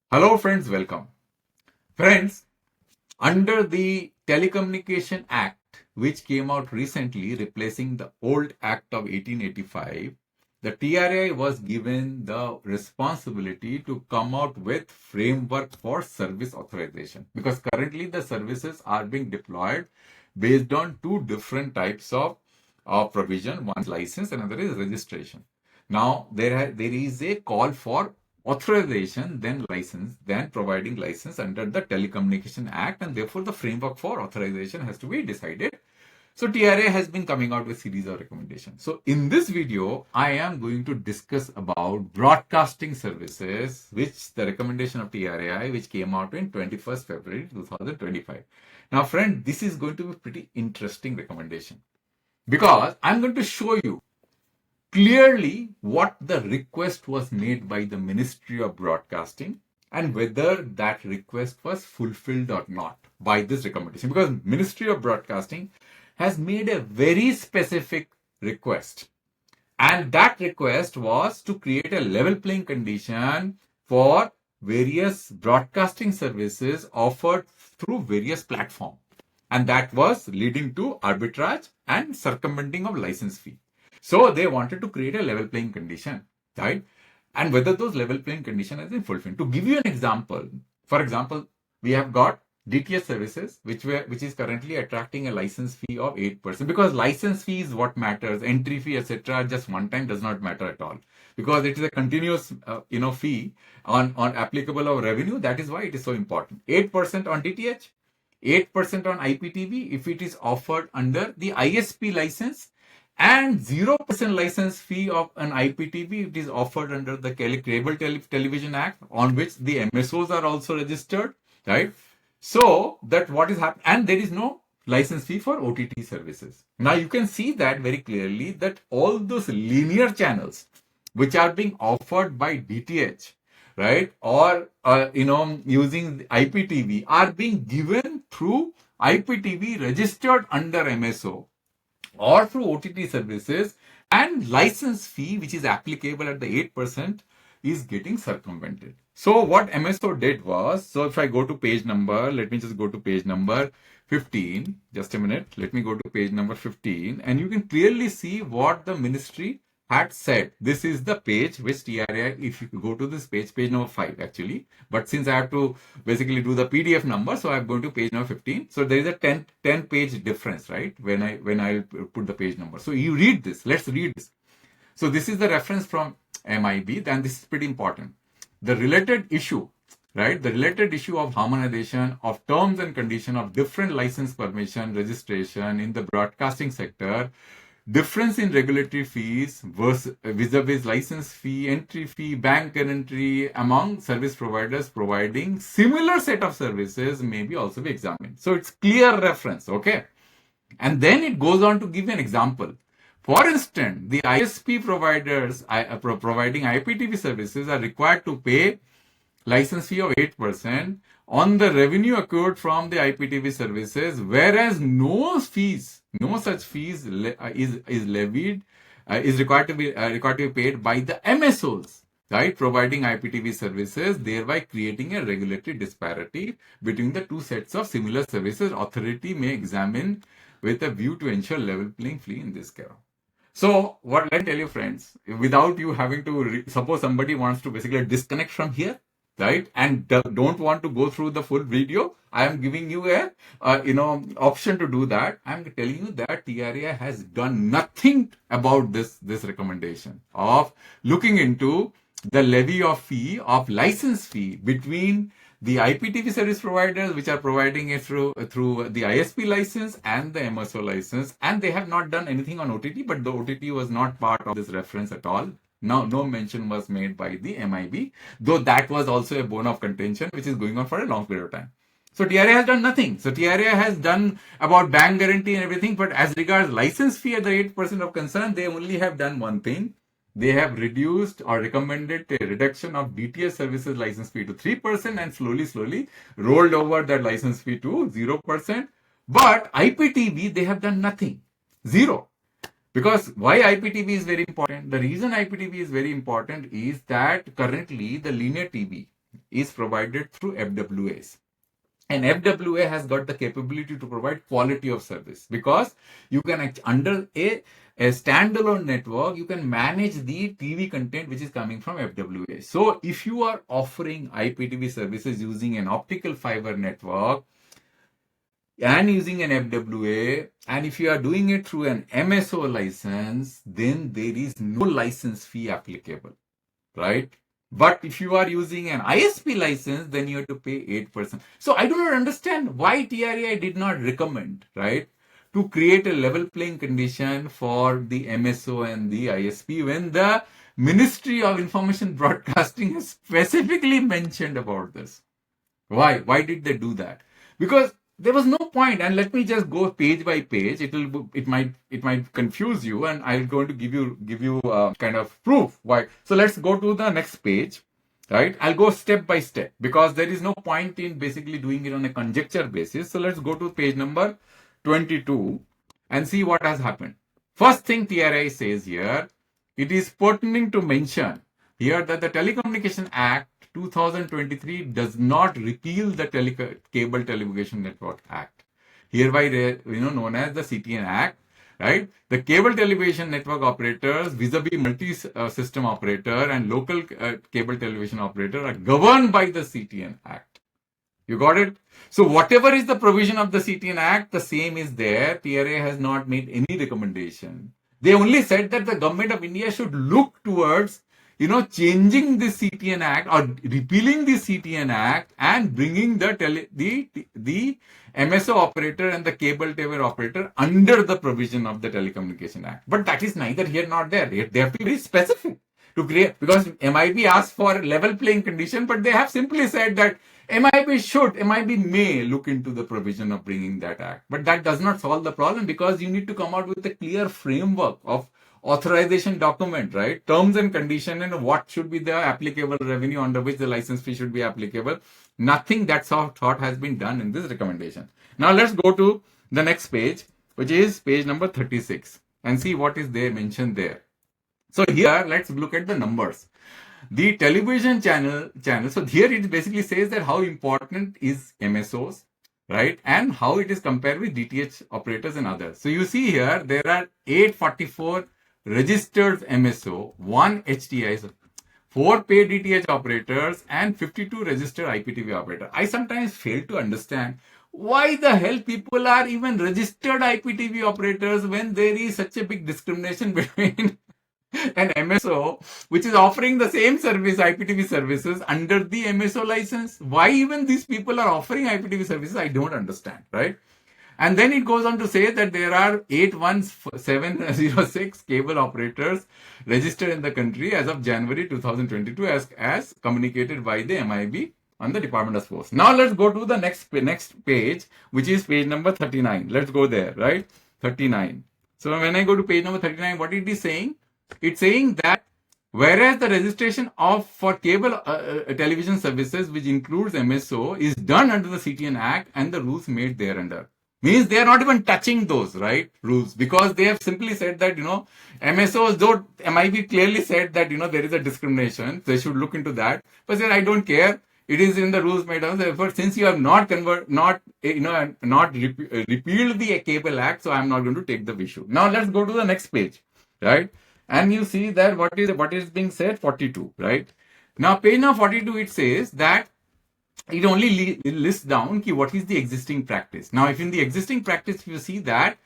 Hello friends, welcome. Friends, under the Telecommunication Act, which came out recently replacing the old Act of 1885, the TRAI was given the responsibility to come out with framework for service authorization, because currently the services are being deployed based on two different types of provision. One is license, another is registration. Now there is a call for authorization, then license, then providing license under the Telecommunication Act, and therefore the framework for authorization has to be decided. So TRA has been coming out with series of recommendations. So in this video, I am going to discuss about broadcasting services, which the recommendation of TRAI, which came out in 21st February 2025. Now, friend, this is going to be pretty interesting recommendation because I'm going to show you clearly what the request was made by the Ministry of Broadcasting and whether that request was fulfilled or not by this recommendation, because Ministry of Broadcasting has made a very specific request, and that request was to create a level playing condition for various broadcasting services offered through various platforms, and that was leading to arbitrage and circumventing of license fee. So they wanted to create a level playing condition, right? And whether those level playing condition has been fulfilled. To give you an example, for example, we have got DTH services, which is currently attracting a license fee of 8%, because license fee is what matters. Entry fee, etc., just one time does not matter at all, because it is a continuous, fee on applicable of revenue. That is why it is so important. 8% on DTH, 8% on IPTV if it is offered under the ISP license, and 0% license fee of an IPTV it is offered under the Cable Television Act, on which the MSOs are also registered, right? So that what is happening, and there is no license fee for OTT services. Now you can see that very clearly that all those linear channels which are being offered by DTH, right, or using IPTV are being given through IPTV registered under MSO or through OTT services, and license fee, which is applicable at the 8%, is getting circumvented. So what MSO did was, so if I go to page number, let me just go to page number 15, just a minute, let me go to page number 15, and you can clearly see what the ministry had said. This is the page which TRAI, if you go to this page number 5 actually, but since I have to basically do the PDF number, so I'm going to page number 15. So there is a 10 page difference, right, when I put the page number. So you read this, let's read this. So this is the reference from MIB, then this is pretty important. The related issue, right, the related issue of harmonization of terms and conditions of different license permission registration in the broadcasting sector, difference in regulatory fees vis-a-vis license fee, entry fee, bank guarantee among service providers providing similar set of services may be also be examined. So it's clear reference, okay? And then it goes on to give an example. For instance, the ISP providers providing IPTV services are required to pay license fee of 8% on the revenue accrued from the IPTV services, whereas no such fees is levied, is required to be paid by the MSOs, right, providing IPTV services, thereby creating a regulatory disparity between the two sets of similar services. Authority may examine with a view to ensure level playing field in this case. So what let me tell you, friends, without you having to suppose somebody wants to basically disconnect from here, right, and don't want to go through the full video, I am giving you a option to do that. I am telling you that TRAI has done nothing about this recommendation of looking into the levy of fee of license fee between the IPTV service providers, which are providing it through the ISP license and the MSO license, and they have not done anything on OTT, but the OTT was not part of this reference at all. Now, no mention was made by the MIB, though that was also a bone of contention, which is going on for a long period of time. So TRAI has done nothing. So TRAI has done about bank guarantee and everything, but as regards license fee at the 8% of concern, they only have done one thing. They have reduced or recommended a reduction of DTH services license fee to 3% and slowly rolled over that license fee to 0%. But IPTV, they have done nothing. Zero. Because why IPTV is very important? The reason IPTV is very important is that currently the linear TV, is provided through FWAs. And FWA has got the capability to provide quality of service, because you can, under a standalone network, you can manage the TV content which is coming from FWA. So if you are offering IPTV services using an optical fiber network and using an FWA, and if you are doing it through an MSO license, then there is no license fee applicable, right? But if you are using an ISP license, then you have to pay 8%. So I do not understand why TRAI did not recommend, right, to create a level playing condition for the MSO and the ISP when the Ministry of Information Broadcasting has specifically mentioned about this. Why? Why did they do that? Because there was no point. And let me just go page by page. It might confuse you, and I'm going to give you kind of proof why. So let's go to the next page, right? I'll go step by step, because there is no point in basically doing it on a conjecture basis. So let's go to page number 22 and see what has happened. First thing TRAI says here, it is pertinent to mention here that the Telecommunication Act 2023 does not repeal the Cable Television Network Act, hereby known as the CTN Act, right? The cable television network operators vis-a-vis multi-system operator and local cable television operator are governed by the CTN Act. You got it? So whatever is the provision of the CTN Act, the same is there. TRAI has not made any recommendation. They only said that the government of India should look towards changing the CTN Act or repealing the CTN Act and bringing the MSO operator and the cable tower operator under the provision of the Telecommunication Act. But that is neither here nor there. They have to be very specific to create, because MIB asked for level playing condition, but they have simply said that MIB may look into the provision of bringing that act. But that does not solve the problem, because you need to come out with a clear framework of authorization document, right? Terms and condition, and what should be the applicable revenue under which the license fee should be applicable. Nothing that sort of thought has been done in this recommendation. Now let's go to the next page, which is page number 36, and see what is there mentioned there. So here, let's look at the numbers. The television channel. So here it basically says that how important is MSOs, right? And how it is compared with DTH operators and others. So you see here, there are 844 registered MSO, 1 HTI, 4 paid DTH operators, and 52 registered IPTV operators. I sometimes fail to understand why the hell people are even registered IPTV operators when there is such a big discrimination between an MSO which is offering the same service, IPTV services, under the MSO license. Why even these people are offering IPTV services, I don't understand, right? And then it goes on to say that there are 81706 cable operators registered in the country as of January 2022 as communicated by the MIB on the Department of Sports. Now let's go to the next page, which is page number 39. Let's go there, right? 39. So when I go to page number 39, what it is saying? It's saying that whereas the registration for cable television services, which includes MSO, is done under the CTN Act and the rules made thereunder. Means they are not even touching those, right, rules, because they have simply said that, MSOs, though MIB clearly said that, there is a discrimination, they should look into that. But then I don't care. It is in the rules made on. Therefore, since you have not repealed the Cable Act, so I'm not going to take the issue. Now let's go to the next page, right? And you see that what is being said, 42, right? Now page number 42, it says that it only lists down what is the existing practice. Now, if in the existing practice you see that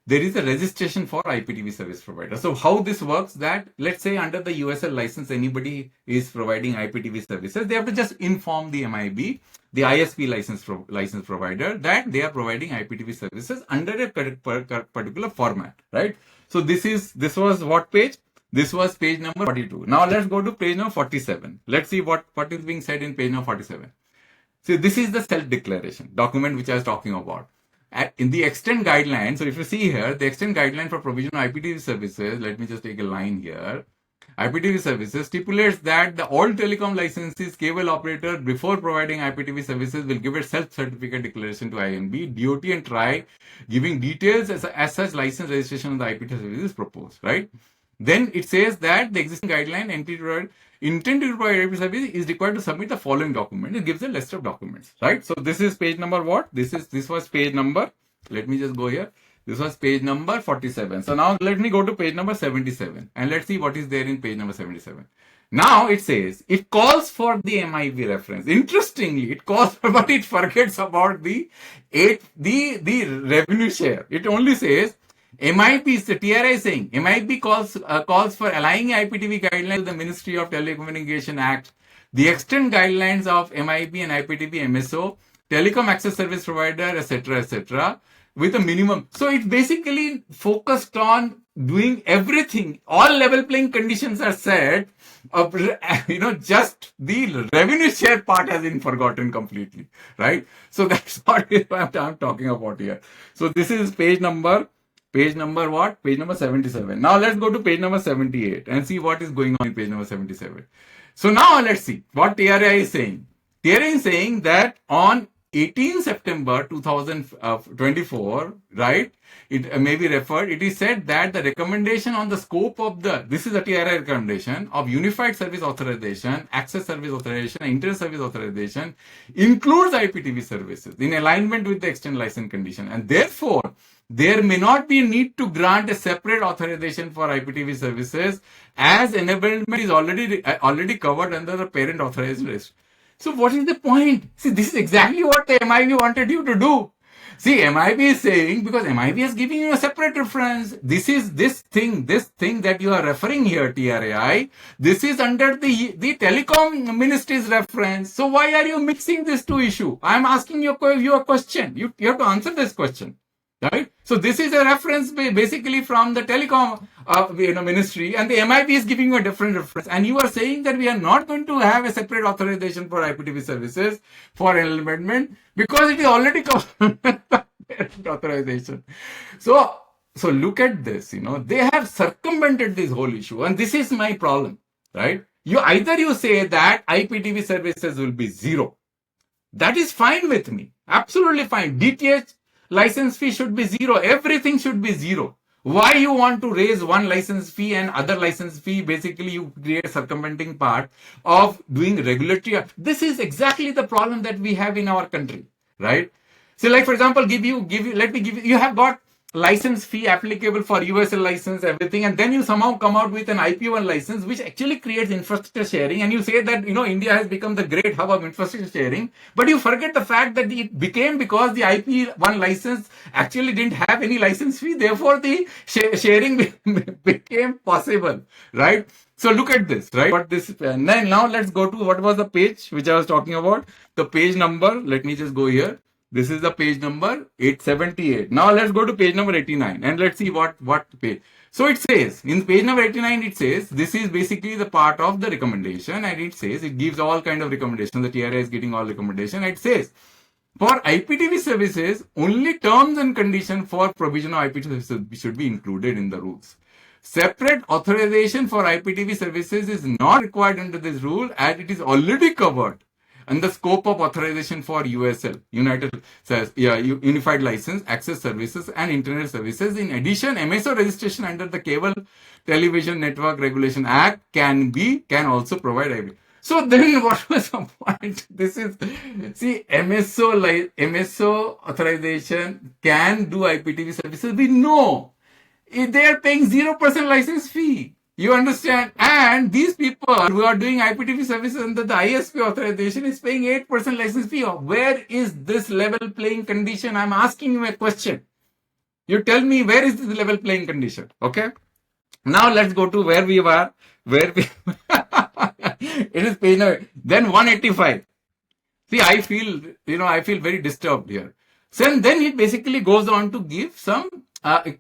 there is a registration for IPTV service provider. So how this works, that let's say under the USL license, anybody is providing IPTV services, they have to just inform the MIB, the ISP license provider, that they are providing IPTV services under a particular format, right? So this was what page? This was page number 42. Now let's go to page number 47. Let's see what is being said in page number 47. So this is the self-declaration document which I was talking about. In the extent guideline, so if you see here, the extent guideline for provision of IPTV services, let me just take a line here. IPTV services stipulates that all telecom licenses cable operator before providing IPTV services will give a self-certificate declaration to INB, DOT and TRAI, giving details as such license registration of the IPTV services is proposed, right? Then it says that the existing guideline intent to provide IPTV service is required to submit the following document. It gives a list of documents, right? So this is page number what? This was page number. Let me just go here. This was page number 47. So now let me go to page number 77 and let's see what is there in page number 77. Now it says it calls for the MIB reference. Interestingly, it calls for, but it forgets about the revenue share. It only says MIB is the TRAI saying MIB calls for aligning IPTV guidelines to the Ministry of Telecommunication Act, the extent guidelines of MIB and IPTV MSO, telecom access service provider, etc., with a minimum. So it's basically focused on doing everything. All level playing conditions are set. Just the revenue share part has been forgotten completely, right? So that's what I'm talking about here. So this is page number what? Page number 77. Now let's go to page number 78 and see what is going on in page number 77. So now let's see what TRAI is saying. TRAI is saying that on 18 September 2024, right? It may be referred. It is said that the recommendation on the scope of this is a TRAI recommendation of Unified Service Authorization, Access Service Authorization, and Internet Service Authorization includes IPTV services in alignment with the extended license condition, and therefore there may not be a need to grant a separate authorization for IPTV services as enablement is already covered under the parent authorized list. So what is the point? See, this is exactly what the MIB wanted you to do. See, MIB is saying, because MIB is giving you a separate reference. This thing that you are referring here, TRAI, this is under the telecom ministry's reference. So why are you mixing these two issues? I am asking you a question. You have to answer this question. Right? So this is a reference basically from the telecom ministry, and the MIB is giving you a different reference. And you are saying that we are not going to have a separate authorization for IPTV services for enablement because it is already covered authorization. So look at this. They have circumvented this whole issue, and this is my problem. Right? You say that IPTV services will be zero. That is fine with me. Absolutely fine. DTH license fee should be zero. Everything should be zero. Why you want to raise one license fee and other license fee? Basically, you create a circumventing part of doing regulatory. This is exactly the problem that we have in our country, right? So, like for example, you have got license fee applicable for USL license, everything, and then you somehow come out with an IP1 license, which actually creates infrastructure sharing, and you say that, India has become the great hub of infrastructure sharing, but you forget the fact that it became because the IP1 license actually didn't have any license fee, therefore the sharing became possible, right? So look at this, right? And then now let's go to what was the page which I was talking about. The page number, let me just go here. This is the page number 878. Now let's go to page number 89 and let's see what page. So it says, in page number 89, it says, this is basically the part of the recommendation, and it says, it gives all kind of recommendations. The TRAI is getting all recommendation. It says, for IPTV services, only terms and conditions for provision of IPTV services should be included in the rules. Separate authorization for IPTV services is not required under this rule, as it is already covered and the scope of authorization for USL, Unified License, Access Services, and Internet Services. In addition, MSO registration under the Cable Television Network Regulation Act can also provide IPTV. So then what was the point? MSO authorization can do IPTV services. We know they are paying 0% license fee. You understand? And these people who are doing IPTV services under the ISP authorization is paying 8% license fee. Where is this level playing condition? I'm asking you a question. You tell me, where is this level playing condition? Okay. Now let's go to where we were. It is page number. Then 185. See, I feel very disturbed here. So then it basically goes on to give some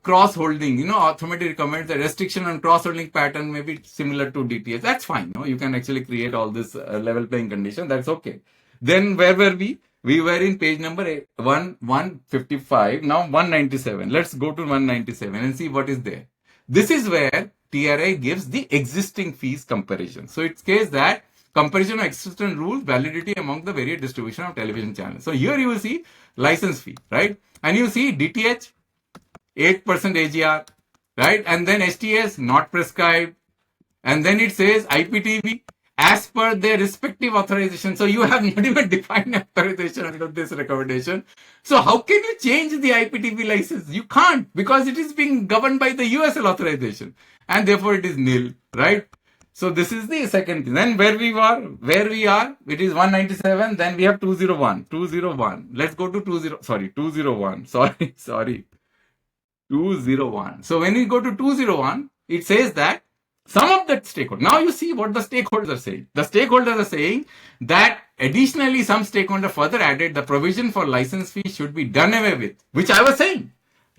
cross-holding, authority recommends the restriction on cross-holding pattern may be similar to DTS. That's fine. You can actually create all this level playing condition. That's okay. Then where were we? We were in page number 155. Now 197. Let's go to 197 and see what is there. This is where TRAI gives the existing fees comparison. So it says that comparison of existing rules, validity among the various distribution of television channels. So here you will see license fee, right? And you see DTH, 8% AGR, right? And then STS not prescribed. And then it says IPTV as per their respective authorization. So you have not even defined authorization under this recommendation. So how can you change the IPTV license? You can't, because it is being governed by the USL authorization, and therefore it is nil, right? So this is the second thing. Then where we are, it is 197. Then we have 201. 201. Let's go to 201. Sorry. 201. So when we go to 201, it says that some of that stakeholder. Now you see what the stakeholders are saying. The stakeholders are saying that additionally some stakeholder further added the provision for license fee should be done away with, which I was saying.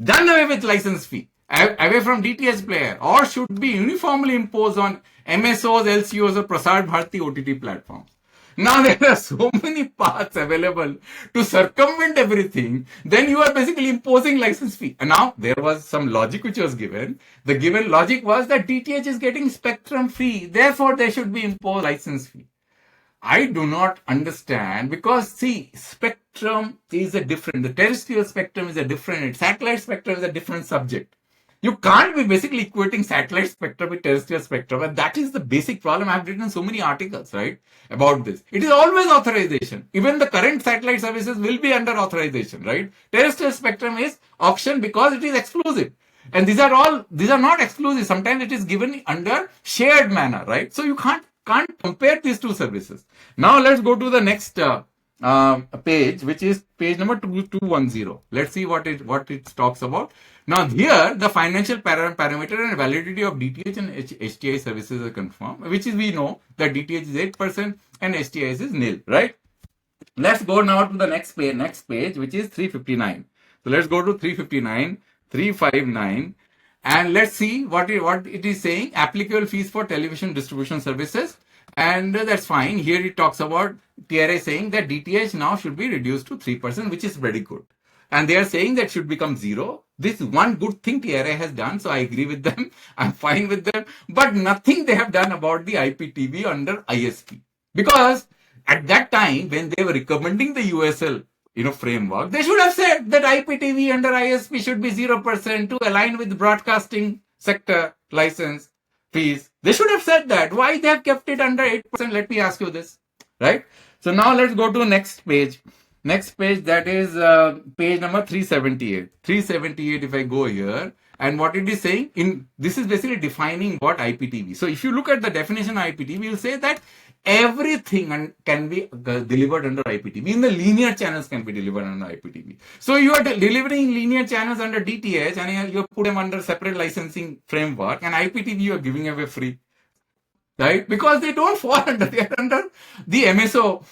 Done away with license fee, away from DTH player, or should be uniformly imposed on MSOs, LCOs, or Prasar Bharati OTT platforms. Now there are so many paths available to circumvent everything. Then you are basically imposing license fee. And now there was some logic which was given. The given logic was that DTH is getting spectrum free. Therefore, there should be imposed license fee. I do not understand, because see, spectrum is the terrestrial spectrum is a different, satellite spectrum is a different subject. You can't be basically equating satellite spectrum with terrestrial spectrum, and that is the basic problem. I've written so many articles, right, about this. It is always authorization. Even the current satellite services will be under authorization, right? Terrestrial spectrum is auction because it is exclusive. And these are not exclusive. Sometimes it is given under shared manner, right? So you can't compare these two services. Now let's go to the next page, which is page number 2210. Let's see what it talks about. Now here the financial parameter and validity of DTH and HTI services are confirmed, which is, we know that DTH is 8% and HTI is nil, right? Let's go now to the next page, which is 359. So let's go to 359, and let's see what it is saying. Applicable fees for television distribution services, and that's fine. Here it talks about TRAI saying that DTH now should be reduced to 3%, which is very good. And they are saying that should become 0. This is one good thing TRAI has done, so I agree with them. I'm fine with them. But nothing they have done about the IPTV under ISP. Because at that time, when they were recommending the USL framework, they should have said that IPTV under ISP should be 0% to align with broadcasting sector license fees. They should have said that. Why they have kept it under 8%? Let me ask you this, right? So now let's go to the next page. Next page, that is page number 378. 378, if I go here, and what it is saying, this is basically defining what IPTV. So if you look at the definition of IPTV, you'll say that everything can be delivered under IPTV. In the linear channels can be delivered under IPTV. So you are delivering linear channels under DTH, and you put them under separate licensing framework, and IPTV you are giving away free. Right? Because they don't fall under, they are under the MSO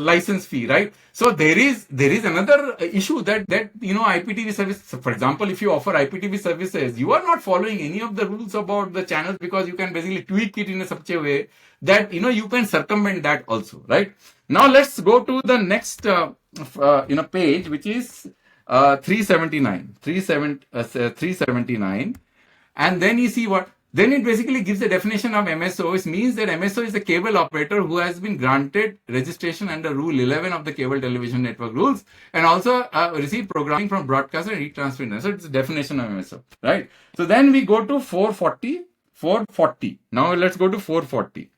license fee, right? So there is another issue that IPTV service, for example, if you offer IPTV services, you are not following any of the rules about the channels, because you can basically tweak it in such a way that you can circumvent that also, right? Now let's go to the next page, which is 379, and then you see what. Then it basically gives a definition of MSO. It means that MSO is a cable operator who has been granted registration under Rule 11 of the Cable Television Network Rules, and also receive programming from broadcaster and retransmitter. So it's a definition of MSO, right? So then we go to 440. Now let's go to 440.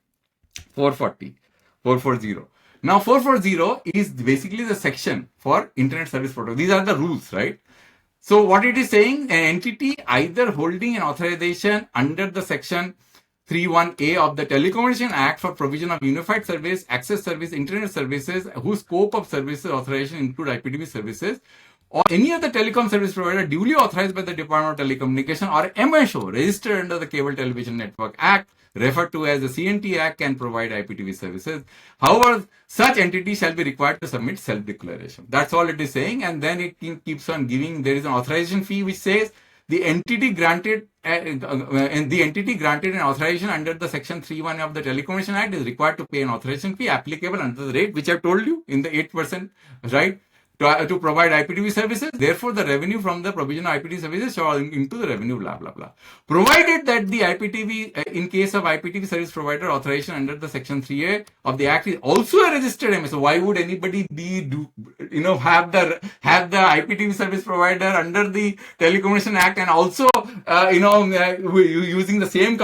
Now 440 is basically the section for Internet Service Protocol. These are the rules, right? So what it is saying, an entity either holding an authorization under the section 31A of the Telecommunication Act for provision of unified service, access service, internet services, whose scope of services authorization include IPTV services, or any other telecom service provider duly authorized by the Department of Telecommunication or MSO registered under the Cable Television Network Act, referred to as the CNT Act, can provide IPTV services. However, such entity shall be required to submit self-declaration. That's all it is saying. And then it keeps on giving, there is an authorization fee which says the entity granted an authorization under the section 3.1 of the Telecommunication Act is required to pay an authorization fee applicable under the rate which I told you in the 8%, right? to provide IPTV services. Therefore, the revenue from the provision of IPTV services shall into the revenue, blah, blah, blah. Provided that the IPTV, in case of IPTV service provider authorization under the section 3A of the Act is also a registered MSO. Why would anybody have the IPTV service provider under the Telecommunication Act and also, using the same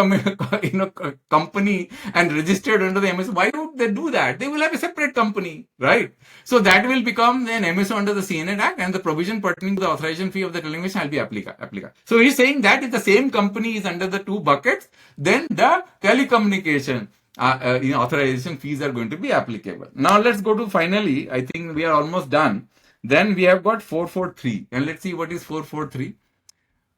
company and registered under the MSO? Why would they do that? They will have a separate company, right? So that will become an MSO under the CNET Act, and the provision pertaining to the authorization fee of the telecommunication shall be applicable. So he's saying that if the same company is under the two buckets, then the telecommunication authorization fees are going to be applicable. Now let's go to finally, I think we are almost done. Then we have got 443, and let's see what is 443.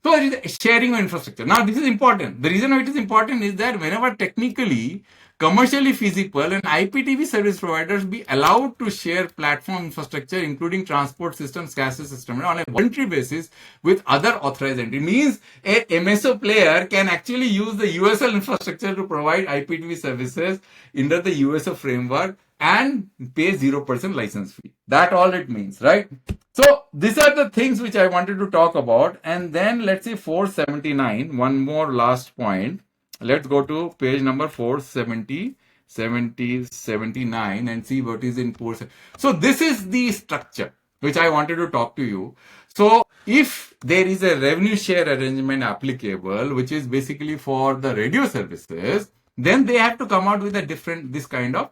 So it is sharing of infrastructure. Now this is important. The reason why it is important is that whenever technically, commercially feasible, and IPTV service providers be allowed to share platform infrastructure, including transport systems, SCADA system, on a voluntary basis with other authorized entities. It means a MSO player can actually use the USL infrastructure to provide IPTV services under the USO framework and pay 0% license fee. That all it means, right? So these are the things which I wanted to talk about. And then let's see 479, one more last point. Let's go to page number 479 and see what is in 4. So this is the structure which I wanted to talk to you. So if there is a revenue share arrangement applicable, which is basically for the radio services, then they have to come out with this kind of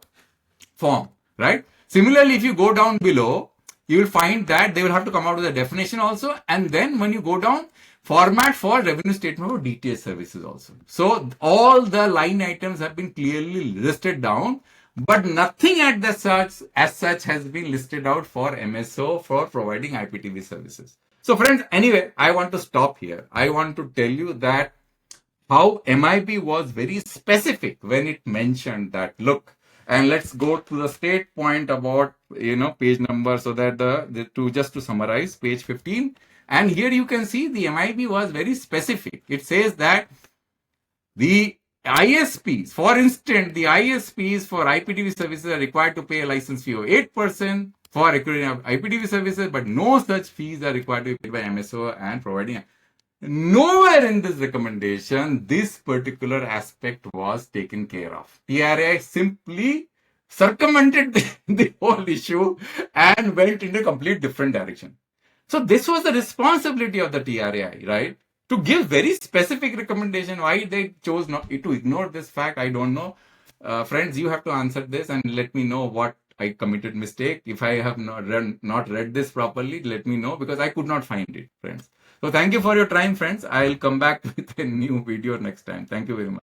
form, right? Similarly, if you go down below, you will find that they will have to come out with a definition also. And then when you go down, format for revenue statement for DTH services also. So all the line items have been clearly listed down, but nothing as such has been listed out for MSO for providing IPTV services. So friends, anyway, I want to stop here. I want to tell you that how MIB was very specific when it mentioned that, look, and let's go to the state point about, page number, so that just to summarize, page 15. And here you can see the MIB was very specific. It says that the ISPs, for instance, the ISPs for IPTV services are required to pay a license fee of 8% for acquiring IPTV services, but no such fees are required to be paid by MSO and providing. Nowhere in this recommendation, this particular aspect was taken care of. TRAI simply circumvented the whole issue and went in a complete different direction. So this was the responsibility of the TRAI, right? To give very specific recommendation. Why they chose not to ignore this fact, I don't know. Friends, you have to answer this and let me know what I committed mistake. If I have not read this properly, let me know, because I could not find it, friends. So thank you for your time, friends. I'll come back with a new video next time. Thank you very much.